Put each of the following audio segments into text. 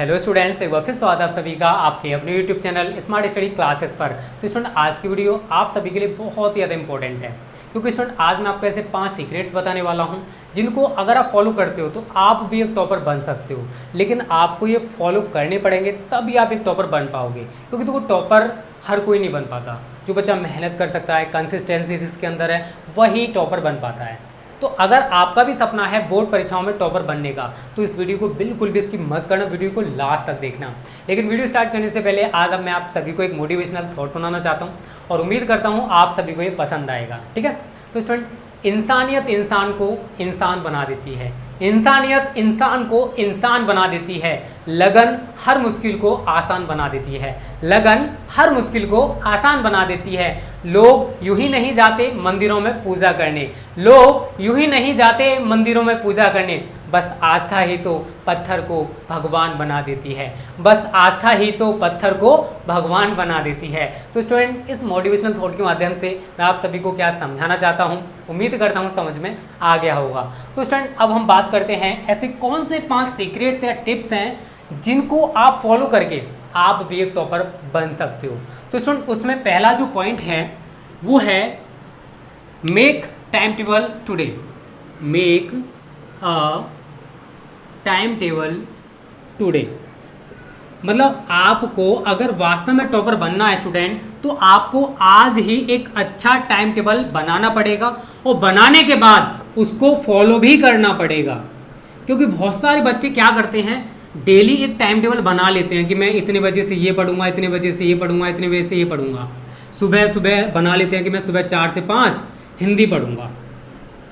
Hello students, एक बार फिर स्वागत है आप सभी का आपके अपने YouTube channel smart study classes पर। तो स्टूडेंट, आज की वीडियो आप सभी के लिए बहुत ही ज़्यादा इंपॉर्टेंट है, क्योंकि स्टूडेंट आज मैं आपको ऐसे 5 सीक्रेट्स बताने वाला हूं जिनको अगर आप फॉलो करते हो तो आप भी एक टॉपर बन सकते हो। लेकिन आपको ये फॉलो करने पड़ेंगे, तभी आप एक टॉपर बन पाओगे। क्योंकि देखो, टॉपर हर कोई नहीं बन पाता। जो बच्चा मेहनत कर सकता है, कंसिस्टेंसी जिसके अंदर है, वही टॉपर बन पाता है। तो अगर आपका भी सपना है बोर्ड परीक्षाओं में टॉपर बनने का, तो इस वीडियो को बिल्कुल भी इसकी मत करना, वीडियो को लास्ट तक देखना। लेकिन वीडियो स्टार्ट करने से पहले आज अब मैं आप सभी को एक मोटिवेशनल थॉट सुनाना चाहता हूँ और उम्मीद करता हूँ आप सभी को ये पसंद आएगा। ठीक है, तो स्टूडेंट, इंसानियत इंसान को इंसान बना देती है, इंसानियत इंसान को इंसान बना देती है। लगन हर मुश्किल को आसान बना देती है, लगन हर मुश्किल को आसान बना देती है। लोग यूं ही नहीं जाते मंदिरों में पूजा करने, लोग यूं ही नहीं जाते मंदिरों में पूजा करने। बस आस्था ही तो पत्थर को भगवान बना देती है, बस आस्था ही तो पत्थर को भगवान बना देती है। तो स्टूडेंट, इस मोटिवेशनल थॉट के माध्यम से मैं आप सभी को क्या समझाना चाहता हूँ, उम्मीद करता हूँ समझ में आ गया होगा। तो स्टूडेंट, अब हम बात करते हैं ऐसे कौन से 5 सीक्रेट्स या टिप्स हैं जिनको आप फॉलो करके आप भी एक टॉपर बन सकते हो। तो स्टूडेंट, उसमें पहला जो पॉइंट है वो है make time table today, make a time table today. मतलब आपको अगर वास्तव में टॉपर बनना है स्टूडेंट, तो आपको आज ही एक अच्छा टाइम टेबल बनाना पड़ेगा और बनाने के बाद उसको फॉलो भी करना पड़ेगा। क्योंकि बहुत सारे बच्चे क्या करते हैं, डेली एक टाइम टेबल बना लेते हैं कि मैं इतने बजे से ये पढ़ूंगा, इतने बजे से ये पढ़ूंगा, इतने बजे से ये पढ़ूंगा। सुबह सुबह बना लेते हैं कि मैं सुबह 4 से 5 हिंदी पढ़ूंगा,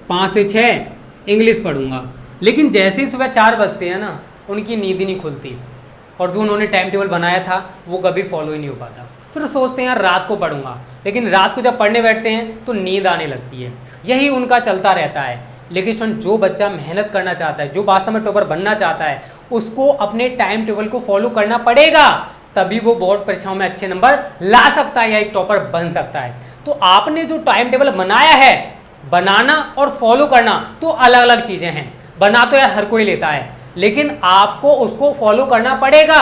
5 से 6 इंग्लिश पढ़ूंगा। लेकिन जैसे ही सुबह 4 बजते हैं ना, उनकी नींद ही नहीं खुलती और जो उन्होंने टाइम टेबल बनाया था वो कभी फॉलो ही नहीं हो पाता। फिर सोचते हैं यार रात को पढ़ूंगा, लेकिन रात को जब पढ़ने बैठते हैं तो नींद आने लगती है। यही उनका चलता रहता है। लेकिन स्टूडेंट, जो बच्चा मेहनत करना चाहता है, जो वास्तव में टॉपर बनना चाहता है, उसको अपने टाइम टेबल को फॉलो करना पड़ेगा, तभी वो बोर्ड परीक्षाओं में अच्छे नंबर ला सकता है या एक टॉपर बन सकता है। तो आपने जो टाइम टेबल बनाया है, बनाना और फॉलो करना तो अलग अलग चीज़ें हैं। बना तो यार हर कोई लेता है, लेकिन आपको उसको फॉलो करना पड़ेगा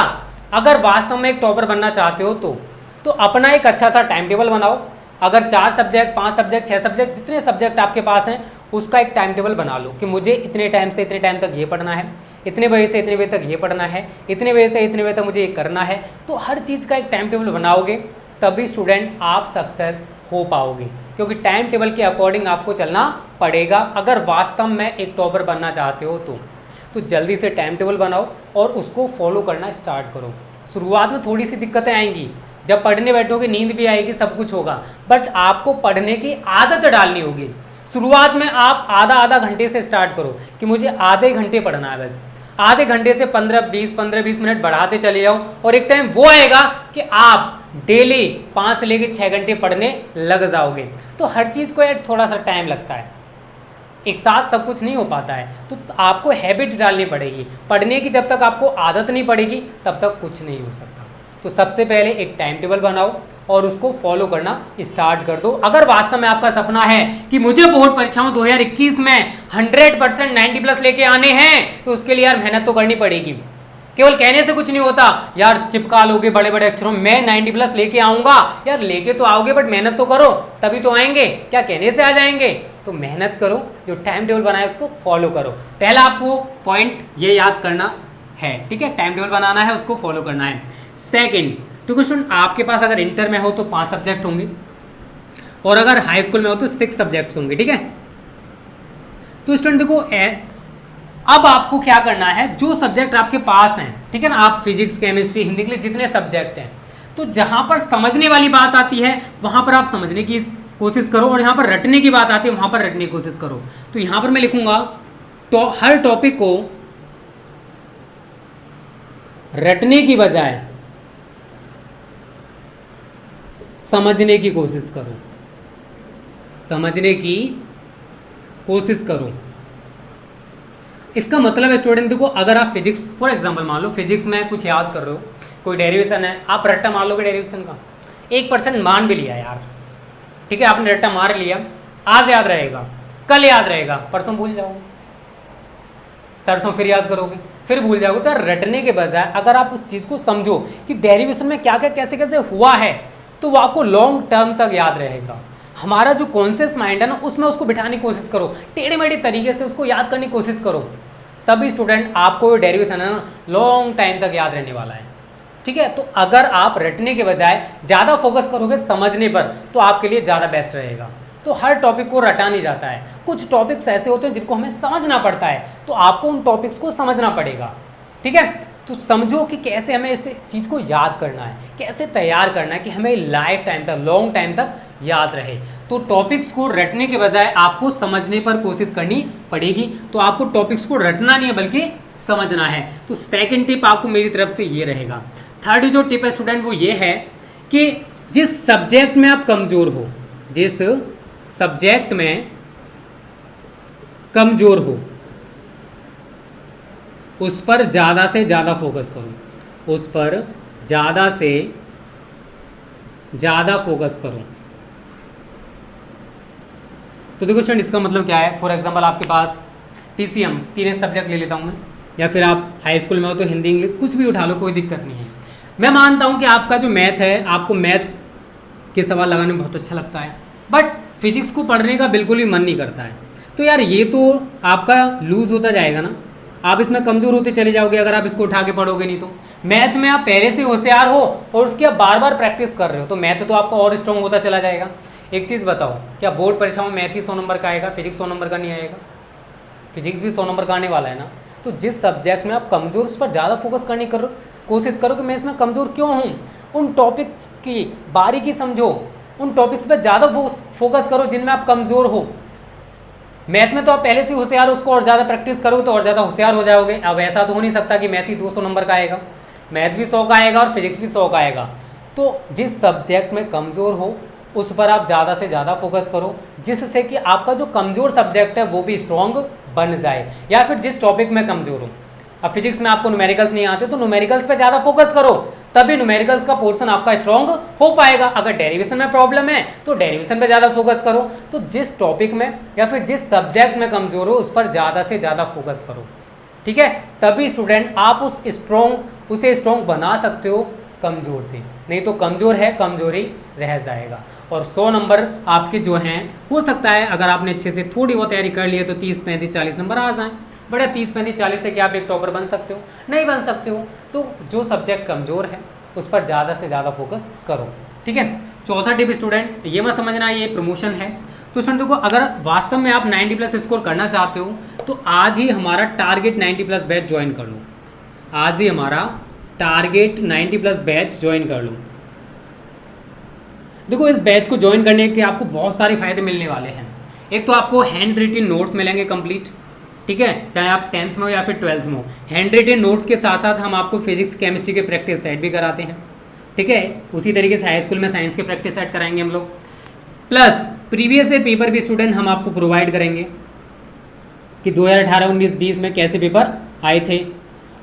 अगर वास्तव में एक टॉपर बनना चाहते हो तो अपना एक अच्छा सा टाइम टेबल बनाओ। अगर 4 सब्जेक्ट, 5 सब्जेक्ट, 6 सब्जेक्ट, जितने सब्जेक्ट आपके पास हैं, उसका एक टाइम टेबल बना लो कि मुझे इतने टाइम से इतने टाइम तक ये पढ़ना है, इतने बजे से इतने बजे तक ये पढ़ना है, इतने बजे से इतने बजे तक मुझे ये करना है। तो हर चीज़ का एक टाइम टेबल बनाओगे, तभी स्टूडेंट आप सक्सेस हो पाओगे। क्योंकि टाइम टेबल के अकॉर्डिंग आपको चलना पड़ेगा अगर वास्तव में एक टॉपर बनना चाहते हो तो जल्दी से टाइम टेबल बनाओ और उसको फॉलो करना स्टार्ट करो। शुरुआत में थोड़ी सी दिक्कतें आएंगी, जब पढ़ने बैठोगे नींद भी आएगी, सब कुछ होगा, बट आपको पढ़ने की आदत डालनी होगी। शुरुआत में आप आधा घंटे से स्टार्ट करो कि मुझे आधे घंटे पढ़ना है, बस आधे घंटे से 15-20 मिनट बढ़ाते चले जाओ और एक टाइम वो आएगा कि आप डेली 5 से लेकर 6 घंटे पढ़ने लग जाओगे। तो हर चीज़ को यार थोड़ा सा टाइम लगता है, एक साथ सब कुछ नहीं हो पाता है। तो आपको हैबिट डालनी पड़ेगी पढ़ने की। जब तक आपको आदत नहीं पड़ेगी तब तक कुछ नहीं हो सकता। तो सबसे पहले एक टाइम टेबल बनाओ और उसको फॉलो करना स्टार्ट कर दो। अगर वास्तव में आपका सपना है कि मुझे बोर्ड परीक्षाओं 2021 में 100% 90+ लेके आने हैं, तो उसके लिए यार मेहनत तो करनी पड़ेगी। केवल कहने से कुछ नहीं होता, यार चिपका लोगे बड़े बड़े अक्षरों मैं 90+ लेके आऊंगा, यार लेके तो आओगे बट मेहनत तो करो तभी तो आएंगे, क्या कहने से आ जाएंगे। तो मेहनत करो, जो टाइम टेबल बनाए उसको फॉलो करो। पहला आपको पॉइंट ये याद करना है, ठीक है, टाइम टेबल बनाना है, उसको फॉलो करना है। सेकेंड, तो क्वेश्चन आपके पास अगर इंटर में हो तो 5 सब्जेक्ट होंगे और अगर हाई स्कूल में हो तो 6 सब्जेक्ट्स होंगे, ठीक है। तो स्टूडेंट देखो, अब आपको क्या करना है, जो सब्जेक्ट आपके पास हैं, ठीक है ना, आप फिजिक्स, केमिस्ट्री, हिंदी, इंग्लिश, जितने सब्जेक्ट हैं, तो जहां पर समझने वाली बात आती है वहां पर आप समझने की कोशिश करो और यहाँ पर रटने की बात आती है वहां पर रटने की कोशिश करो। तो यहाँ पर मैं लिखूंगा तो हर टॉपिक को रटने की बजाय समझने की कोशिश करो, समझने की कोशिश करो। इसका मतलब है स्टूडेंट देखो, अगर आप फिजिक्स फॉर एग्जांपल मान लो फिजिक्स में कुछ याद कर रहे हो, कोई डेरिवेशन है, आप रट्टा मार लोगे डेरिवेशन का, 1% मान भी लिया यार, ठीक है, आपने रट्टा मार लिया, आज याद रहेगा, कल याद रहेगा, परसों भूल जाओगे, तरसों फिर याद करोगे, फिर भूल जाओगे। तो रटने के बजाय अगर आप उस चीज़ को समझो कि डेरिवेशन में क्या क्या कैसे कैसे हुआ है, तो वो आपको लॉन्ग टर्म तक याद रहेगा। हमारा जो कॉन्शियस माइंड है ना, उसमें उसको बिठाने की कोशिश करो, टेढ़े मेढ़े तरीके से उसको याद करने की कोशिश करो, तभी स्टूडेंट आपको डेरिवेशन है ना लॉन्ग टाइम तक याद रहने वाला है। ठीक है, तो अगर आप रटने के बजाय ज़्यादा फोकस करोगे समझने पर, तो आपके लिए ज़्यादा बेस्ट रहेगा। तो हर टॉपिक को रटा नहीं जाता है, कुछ टॉपिक्स ऐसे होते हैं जिनको हमें समझना पड़ता है, तो आपको उन टॉपिक्स को समझना पड़ेगा। ठीक है, तो समझो कि कैसे हमें इस चीज़ को याद करना है, कैसे तैयार करना है कि हमें लाइफ टाइम तक, लॉन्ग टाइम तक याद रहे। तो टॉपिक्स को रटने के बजाय आपको समझने पर कोशिश करनी पड़ेगी। तो आपको टॉपिक्स को रटना नहीं है बल्कि समझना है। तो सेकंड टिप आपको मेरी तरफ से ये रहेगा। थर्ड जो टिप है स्टूडेंट वो ये है कि जिस सब्जेक्ट में आप कमज़ोर हो, जिस सब्जेक्ट में कमज़ोर हो, उस पर ज़्यादा से ज़्यादा फोकस करो, उस पर ज़्यादा से ज़्यादा फोकस करो। तो देखो स्टूडेंट, इसका मतलब क्या है। फॉर एग्जांपल आपके पास पीसीएम, 3 सब्जेक्ट ले लेता हूँ मैं, या फिर आप हाई स्कूल में हो तो हिंदी इंग्लिश कुछ भी उठा लो, कोई दिक्कत नहीं है। मैं मानता हूँ कि आपका जो मैथ है, आपको मैथ के सवाल लगाने में बहुत अच्छा लगता है, बट फिजिक्स को पढ़ने का बिल्कुल भी मन नहीं करता है। तो यार ये तो आपका लूज होता जाएगा ना, आप इसमें कमज़ोर होते चले जाओगे अगर आप इसको उठा के पढ़ोगे नहीं तो। मैथ में आप पहले से होशियार हो और उसकी आप बार बार प्रैक्टिस कर रहे हो, तो मैथ तो आपका और स्ट्रॉन्ग होता चला जाएगा। एक चीज़ बताओ, क्या बोर्ड परीक्षाओं में मैथ ही 100 नंबर का आएगा, फिजिक्स 100 नंबर का नहीं आएगा? फिजिक्स भी 100 नंबर का आने वाला है ना। तो जिस सब्जेक्ट में आप कमज़ोर, उस पर ज़्यादा फोकस करने की कोशिश करो कि मैं इसमें कमज़ोर क्यों हूँ, उन टॉपिक्स की बारीकी समझो, उन टॉपिक्स पर ज़्यादा फोकस करो जिनमें आप कमज़ोर हो। मैथ में तो आप पहले से होशियार हो, उसको और ज़्यादा प्रैक्टिस करोगे तो और ज़्यादा होशियार हो जाओगे। अब ऐसा तो हो नहीं सकता कि मैथ ही 200 नंबर का आएगा, मैथ भी 100 का आएगा और फिजिक्स भी 100 का आएगा। तो जिस सब्जेक्ट में कमज़ोर हो उस पर आप ज़्यादा से ज़्यादा फोकस करो, जिससे कि आपका जो कमज़ोर सब्जेक्ट है वो भी स्ट्रॉन्ग बन जाए। या फिर जिस टॉपिक में कमज़ोर हो, अब फिजिक्स में आपको न्यूमेरिकल्स नहीं आते तो न्यूमेरिकल्स पे ज़्यादा फोकस करो, तभी न्यूमेरिकल्स का पोर्शन आपका स्ट्रॉन्ग हो पाएगा। अगर डेरिवेशन में प्रॉब्लम है तो डेरिवेशन पे ज़्यादा फोकस करो। तो जिस टॉपिक में या फिर जिस सब्जेक्ट में कमज़ोर हो उस पर ज़्यादा से ज़्यादा फोकस करो। ठीक है, तभी स्टूडेंट आप उसे स्ट्रॉन्ग बना सकते हो कमज़ोर से, नहीं तो कमज़ोर है कमज़ोरी रह जाएगा। और 100 नंबर आपके जो हैं, हो सकता है अगर आपने अच्छे से थोड़ी बहुत तैयारी कर ली है तो 30, 35, 40 नंबर आ जाएँ। बड़ा 30, 35, 40 से क्या आप एक टॉपर बन सकते हो? नहीं बन सकते हो। तो जो सब्जेक्ट कमज़ोर है उस पर ज़्यादा से ज़्यादा फोकस करो। ठीक है, चौथा टिप स्टूडेंट ये मत समझना ये प्रमोशन है। तो स्टूडेंट देखो, अगर वास्तव में आप 90+ स्कोर करना चाहते हो तो आज ही हमारा टारगेट 90+ बैच ज्वाइन कर लो। आज ही हमारा टारगेट 90+ बैच ज्वाइन कर लो। देखो, इस बैच को ज्वाइन करने के आपको बहुत सारे फायदे मिलने वाले हैं। एक तो आपको हैंड रिटन नोट्स मिलेंगे कंप्लीट, ठीक है, चाहे आप 10th में हो या फिर 12th में हो। हैंड रिटन नोट्स के साथ साथ हम आपको फिजिक्स केमिस्ट्री के प्रैक्टिस सेट भी कराते हैं। ठीक है, उसी तरीके से हाई स्कूल में साइंस के प्रैक्टिस सेट कराएंगे हम लोग। प्लस प्रीवियस ईयर पेपर भी स्टूडेंट हम आपको प्रोवाइड करेंगे कि 2018, 19, 20 में कैसे पेपर आए थे।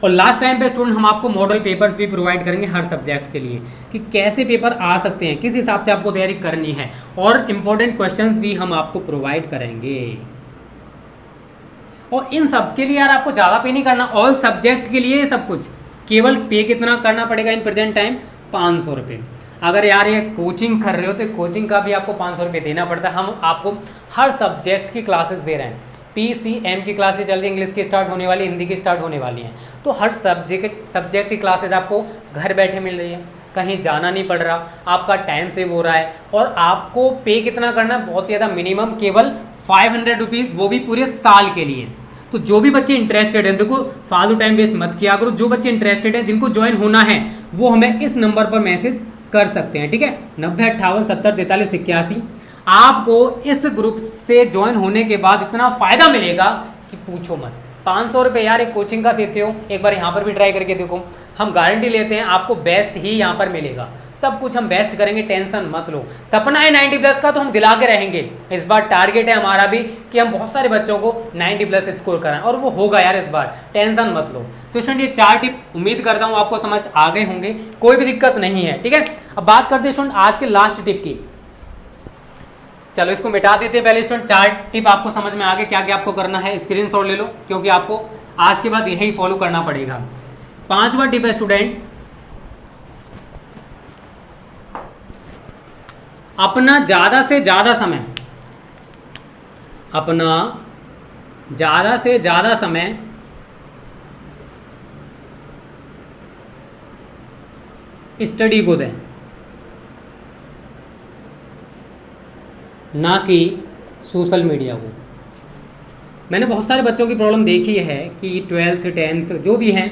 और लास्ट टाइम पे स्टूडेंट हम आपको मॉडल पेपर्स भी प्रोवाइड करेंगे हर सब्जेक्ट के लिए कि कैसे पेपर आ सकते हैं, किस हिसाब से आपको तैयारी करनी है। और इम्पोर्टेंट क्वेश्चंस भी हम आपको प्रोवाइड करेंगे। और इन सब के लिए यार आपको ज़्यादा पे नहीं करना, ऑल सब्जेक्ट के लिए सब कुछ। केवल पे कितना करना पड़ेगा इन प्रेजेंट टाइम? 500 रुपये। अगर यार ये कोचिंग कर रहे हो तो कोचिंग का भी आपको 500 रुपये देना पड़ता है। हम आपको हर सब्जेक्ट की क्लासेस दे रहे हैं। PCM की क्लासेस चल रही है, इंग्लिश की स्टार्ट होने वाली, हिंदी की स्टार्ट होने वाली हैं। तो हर सब्जेक्ट की क्लासेस आपको घर बैठे मिल रही है, कहीं जाना नहीं पड़ रहा, आपका टाइम सेव हो रहा है। और आपको पे कितना करना है? बहुत ज़्यादा, मिनिमम केवल 500 रुपीज़, वो भी पूरे साल के लिए। तो जो भी बच्चे इंटरेस्टेड हैं, देखो फालतू टाइम वेस्ट मत किया करो, जो बच्चे इंटरेस्टेड हैं जिनको ज्वाइन होना है वो हमें इस नंबर पर मैसेज कर सकते हैं। ठीक है, 90 58 70 43 81। आपको इस ग्रुप से ज्वाइन होने के बाद इतना फ़ायदा मिलेगा कि पूछो मत। 500 रुपये यार एक कोचिंग का देते हो, एक बार यहाँ पर भी ट्राई करके देखो। हम गारंटी लेते हैं आपको बेस्ट ही यहाँ पर मिलेगा, सब कुछ हम बेस्ट करेंगे, टेंशन मत लो। सपना है 90+ का तो हम दिला के रहेंगे। इस बार टारगेट है हमारा भी कि हम बहुत सारे बच्चों को 90+ स्कोर कराएं, और वो होगा यार इस बार, टेंशन मत लो। तो स्टूडेंट ये 4 टिप उम्मीद करता हूँ आपको समझ आ गए होंगे, कोई भी दिक्कत नहीं है। ठीक है, अब बात करते हैं स्टूडेंट आज के लास्ट टिप की। चलो इसको मिटा देते हैं। पहले स्टूडेंट 4 टिप आपको समझ में आ गए क्या क्या आपको करना है, स्क्रीनशॉट ले लो क्योंकि आपको आज के बाद यही फॉलो करना पड़ेगा। 5वां टिप है स्टूडेंट, अपना ज़्यादा से ज़्यादा समय स्टडी को दें, ना कि सोशल मीडिया को। मैंने बहुत सारे बच्चों की प्रॉब्लम देखी है कि 12th 10th जो भी हैं,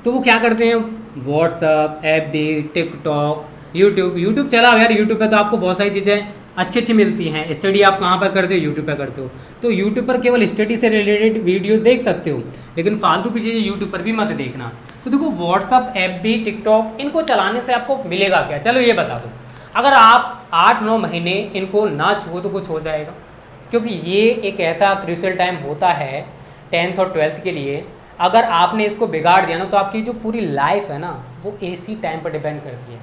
तो वो क्या करते हैं, व्हाट्सअप, FB, टिकटॉक, यूट्यूब चलाओ यार। यूट्यूब पे तो आपको बहुत सारी चीज़ें अच्छी मिलती हैं। स्टडी आप कहाँ पर करते हो, यूट्यूब पे करते हो, तो यूट्यूब पर केवल स्टडी से रिलेटेड वीडियोस देख सकते हो, लेकिन फालतू की चीज़ें यूट्यूब पर भी मत देखना। तो देखो व्हाट्सअप, FB, टिकटॉक, इनको चलाने से आपको मिलेगा क्या, चलो ये बता दो। अगर आप 8-9 महीने इनको ना छुओ तो कुछ हो जाएगा, क्योंकि ये एक ऐसा क्रूशियल टाइम होता है 10th और 12th के लिए। अगर आपने इसको बिगाड़ दिया ना तो आपकी जो पूरी लाइफ है ना वो इसी टाइम पर डिपेंड करती है।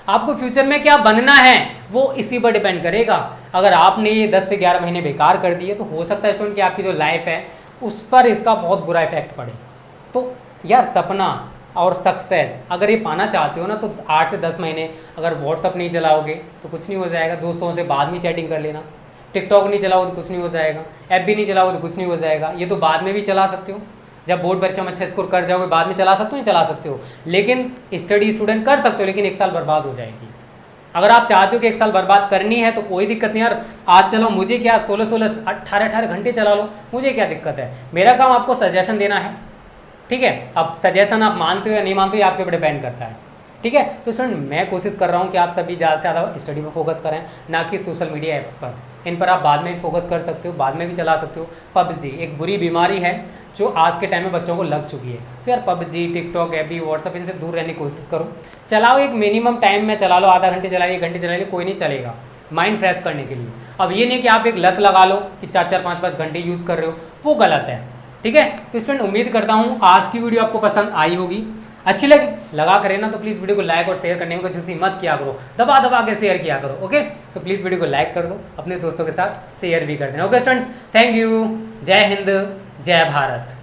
आपको फ्यूचर में क्या बनना है वो इसी पर डिपेंड करेगा। अगर आपने ये 10 से 11 महीने बेकार कर दिए तो हो सकता है स्टूडेंट कि आपकी जो लाइफ है उस पर इसका बहुत बुरा इफेक्ट पड़े। तो यार सपना और सक्सेस अगर ये पाना चाहते हो ना तो 8 से 10 महीने अगर व्हाट्सअप नहीं चलाओगे तो कुछ नहीं हो जाएगा, दोस्तों से बाद में चैटिंग कर लेना। टिकटॉक नहीं चलाओगे तो कुछ नहीं हो जाएगा, FB नहीं चलाओगे तो कुछ नहीं हो जाएगा। ये तो बाद में भी चला सकते हो, जब बोर्ड परीक्षा में अच्छा स्कोर कर जाओगे बाद में चला सकते हो, नहीं चला सकते हो, लेकिन स्टडी स्टूडेंट कर सकते हो, लेकिन 1 साल बर्बाद हो जाएगी। अगर आप चाहते हो कि 1 साल बर्बाद करनी है तो कोई दिक्कत नहीं यार, आज चलो, मुझे क्या 16-16 18-18 घंटे चला लो, मुझे क्या दिक्कत है। मेरा काम आपको सजेशन देना है, ठीक है। अब सजेशन आप मानते हो या नहीं मानते हो ये आपके ऊपर डिपेंड करता है, ठीक है। तो स्टूडेंट मैं कोशिश कर रहा हूँ कि आप सभी ज़्यादा से ज़्यादा स्टडी पर फोकस करें, ना कि सोशल मीडिया ऐप्स पर। इन पर आप बाद में भी फोकस कर सकते हो, बाद में भी चला सकते हो। PUBG एक बुरी बीमारी है जो आज के टाइम में बच्चों को लग चुकी है। तो यार PUBG, टिकटॉक, FB, व्हाट्सअप इनसे दूर रहने की कोशिश करो। चलाओ एक मिनिमम टाइम में चला लो, आधा घंटे चला लो, 1 घंटे चला लो, कोई नहीं चलेगा, माइंड फ्रेश करने के लिए। अब ये नहीं कि आप एक लत लगा लो कि 4-4 5-5 घंटे यूज़ कर रहे हो, वो गलत है, ठीक है। तो स्टूडेंट उम्मीद करता हूँ आज की वीडियो आपको पसंद आई होगी, अच्छी लगा करे ना तो प्लीज़ वीडियो को लाइक और शेयर करने में कुछ मत किया करो, दबा के शेयर किया करो, ओके। तो प्लीज़ वीडियो को लाइक कर दो, अपने दोस्तों के साथ शेयर भी कर देना, ओके स्टूडेंट्स। थैंक यू, जय हिंद, जय भारत।